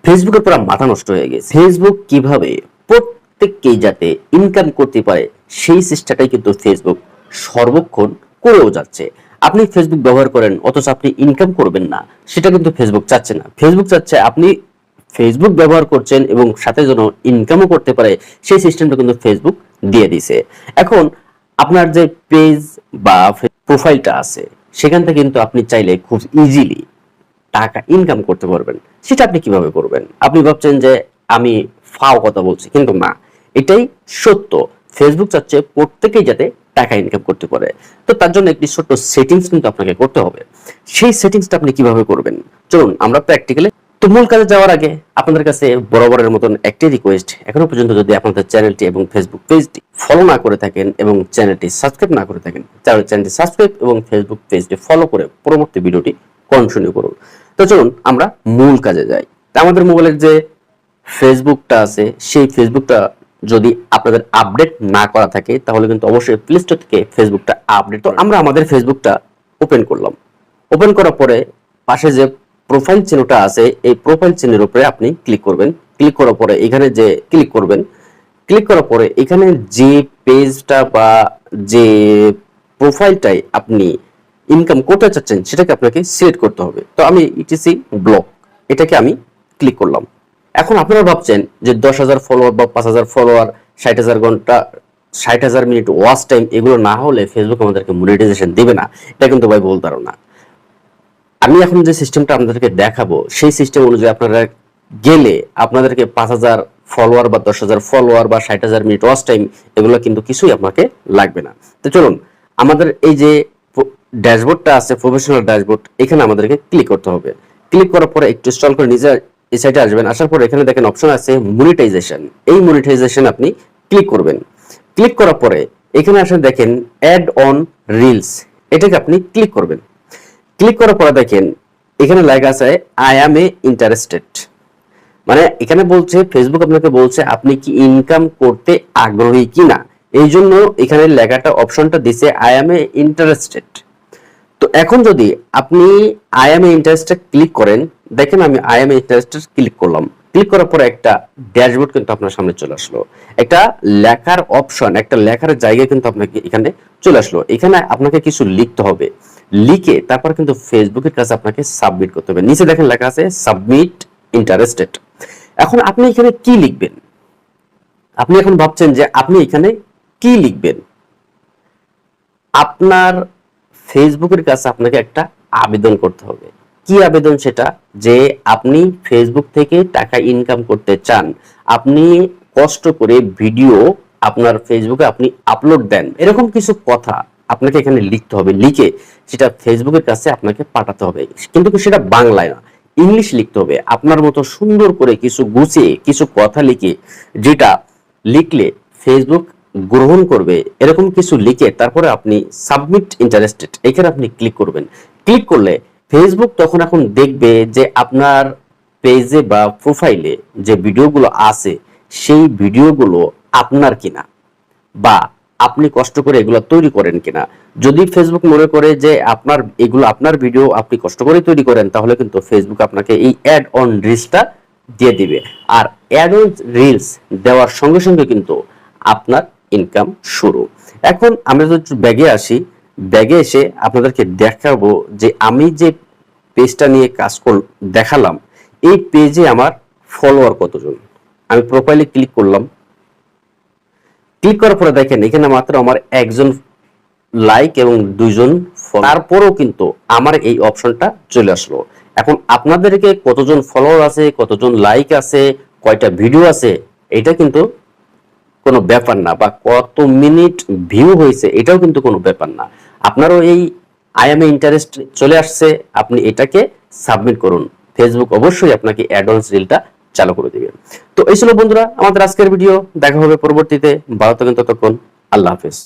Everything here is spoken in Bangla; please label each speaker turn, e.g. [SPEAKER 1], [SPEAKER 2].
[SPEAKER 1] ফেসবুকের পুরো মাথা নষ্ট হয়ে গেছে। ফেসবুক কিভাবে প্রত্যেককেই যাতে ইনকাম করতে পারে সেই চেষ্টাটাই কিন্তু ফেসবুক সর্বক্ষণ করেও যাচ্ছে। আপনি ফেসবুক ব্যবহার করেন অথচ আপনি ইনকাম করবেন না, সেটা কিন্তু ফেসবুক চাচ্ছে না। ফেসবুক চাচ্ছে আপনি ফেসবুক ব্যবহার করছেন এবং সাথে যেন ইনকামও করতে পারে সেই সিস্টেমটা কিন্তু ফেসবুক দিয়ে দিছে। এখন আপনার যে পেজ বা প্রোফাইলটা আছে সেখান থেকে কিন্তু আপনি চাইলে খুব ইজিলি টাকা ইনকাম করতে পারবেন। সেটা আপনি কিভাবে করবেন? আপনি ভাবছেন যে আমি ফাও কথা বলছি, কিন্তু না, এটাই সত্য। ফেসবুক চাচ্ছে প্রত্যেকেই যাতে টাকা ইনকাম করতে পারে। তো তার জন্য একটি ছোট্ট সেটিংস কিন্তু আপনাকে করতে হবে। সেই সেটিংসটা আপনি কিভাবে করবেন চলুন আমরা প্র্যাকটিক্যালি। তো মূল কাজে যাওয়ার আগে আপনাদের কাছে বরাবরের মতন একটি রিকোয়েস্ট, এখনো পর্যন্ত যদি আপনাদের চ্যানেলটি এবং ফেসবুক পেজটি ফলো না করে থাকেন এবং চ্যানেলটি সাবস্ক্রাইব না করে থাকেন, তাহলে চ্যানেলটি সাবস্ক্রাইব এবং ফেসবুক পেজটি ফলো করে পরবর্তী ভিডিওটি কন্টিনিউ করুন। তো চলুন আমরা মূল কাজে যাই। আমাদের মোবাইলের যে ফেসবুকটা আছে সেই ফেসবুকটা যদি আপনাদের আপডেট না করা থাকে তাহলে কিন্তু অবশ্যই প্লে স্টোর থেকে ফেসবুকটা আপডেট। তো আমরা আমাদের ফেসবুকটা ওপেন করলাম। ওপেন করার পরে পাশে যে প্রোফাইল চিহ্নটা আছে এই প্রোফাইল চিহ্নের উপরে আপনি ক্লিক করবেন। ক্লিক করার পরে এখানে যে ক্লিক করবেন, ক্লিক করার পরে এখানে যে পেজটা বা যে প্রোফাইলটাই আপনি ইনকাম করতে চাচ্ছেন সেটাকে আপনাকে সিলেক্ট করতে হবে। তো আমি ইটিসি ব্লগ এটাকে আমি ক্লিক করলাম। এখন আপনারা ভাবছেন যে 10,000 ফলোয়ার বা 5,000 ফলোয়ার, 60,000 ঘন্টা, 60,000 মিনিট ওয়াচ টাইম এগুলো না হলে ফেসবুক আমাদেরকে মনিটাইজেশন দিবে না। এটা কিন্তু ভাই ভুল ধারণা। আমি এখন যে সিস্টেমটা আপনাদেরকে দেখাবো সেই সিস্টেম অনুযায়ী আপনারা গেলে আপনাদেরকে 5,000 ফলোয়ার বা 10,000 ফলোয়ার বা 60,000 মিনিট ওয়াচ টাইম এগুলো কিন্তু কিছুই আপনাকে লাগবে না। তো চলুন আমাদের এই যে ড্যাশবোর্ডটা আছে প্রফেশনাল ড্যাশবোর্ড, এখানে আমাদেরকে ক্লিক করতে হবে। ক্লিক করার পরে একটু স্ক্রল করে নিজে এই সাইডে আসবেন। আসার পর এখানে দেখেন অপশন আছে মনিটাইজেশন। এই মনিটাইজেশন আপনি ক্লিক করবেন। ক্লিক করার পরে এখানে আসলে দেখেন অ্যাড অন রিলস, এটাকে আপনি ক্লিক করবেন। ক্লিক করার পরে দেখেন এখানে লেখা আছে আই অ্যাম এ ইন্টারেস্টেড, মানে এখানে বলছে ফেসবুক আপনাকে বলছে আপনি কি ইনকাম করতে আগ্রহী কিনা, এই জন্য এখানে লেখাটা অপশনটা দিছে আই অ্যাম এ ইন্টারেস্টেড। তো এখন যদি আপনি আই এম ইন্টারেস্টেড ক্লিক করেন, দেখেন আমি আই এম ইন্টারেস্টেড ক্লিক করলাম। ক্লিক করার পরে একটা ড্যাশবোর্ড কিন্তু আপনার সামনে চলে আসলো। একটা লেখার অপশন, একটা লেখার জায়গা কিন্তু আপনাকে এখানে চলে আসলো। এখানে আপনাকে কিছু লিখতে হবে, লিখে তারপর কিন্তু ফেসবুকের কাছে আপনাকে সাবমিট করতে হবে। নিচে দেখেন লেখা আছে সাবমিট ইন্টারেস্টেড। এখন আপনি এখানে কি লিখবেন? আপনি এখন ভাবছেন যে আপনি এখানে কি লিখবেন। আপনার ফেসবুকের কাছে আপনাকে একটা আবেদন করতে হবে। কি আবেদন? সেটা যে আপনি ফেসবুক থেকে টাকা ইনকাম করতে চান, আপনি কষ্ট করে ভিডিও আপনার ফেসবুকে আপনি আপলোড দেন, এরকম কিছু কথা আপনাকে এখানে লিখতে হবে। লিখে সেটা ফেসবুকের কাছে আপনাকে পাঠাতে হবে, কিন্তু সেটা বাংলায় না, ইংলিশ লিখতে হবে। আপনার মতো সুন্দর করে কিছু গুছিয়ে কিছু কথা লিখে, যেটা লিখলে ফেসবুক গ্রহণ করবে, এরকম কিছু লিখে তারপরে আপনি সাবমিট ইন্টারেস্টেড এখানে আপনি ক্লিক করবেন। ক্লিক করলে ফেসবুক তখন এখন দেখবে যে আপনার পেজে বা প্রোফাইলে যে ভিডিওগুলো আছে সেই ভিডিওগুলো আপনার কিনা, বা আপনি কষ্ট করে এগুলো তৈরি করেন কিনা। যদি ফেসবুক মনে করে যে আপনার এগুলো আপনার ভিডিও আপনি কষ্ট করে তৈরি করেন, তাহলে কিন্তু ফেসবুক আপনাকে এই অ্যাড অন রিলসটা দিয়ে দিবে। আর অ্যাড অন রিলস দেওয়ার সঙ্গে সঙ্গে কিন্তু আপনার ইনকাম শুরু। এখন আমরা যদি ব্যাগে আসি, ব্যাগে এসে আপনাদেরকে দেখাবো যে আমি যে পেজটা নিয়ে কাজ দেখালাম এই পেজে আমার ফলোয়ার কতজন। আমি প্রোফাইলে ক্লিক করলাম। ক্লিক করার পরে দেখেন এখানে মাত্র আমার একজন লাইক এবং 2 জন, তারপরেও কিন্তু আমার এই অপশনটা চলে আসলো। এখন আপনাদেরকে কতজন ফলোয়ার আছে, কতজন লাইক আছে, কয়টা ভিডিও আছে, এটা কিন্তু কোনো ব্যাপার না, বা কত মিনিট ভিউ হয়েছে এটাও কিন্তু কোনো ব্যাপার না। আপনারও এই আই এম ইন্টারেস্ট চলে আসছে, আপনি এটাকে সাবমিট করুন। ফেসবুক অবশ্যই আপনাকে অ্যাডভান্স রিলটা চালু করে দিবে। তো এই ছিল বন্ধুরা আমাদের আজকের ভিডিও, দেখা হবে পরবর্তীতে। ভালো থাকেন, ততক্ষণ আল্লাহ হাফেজ।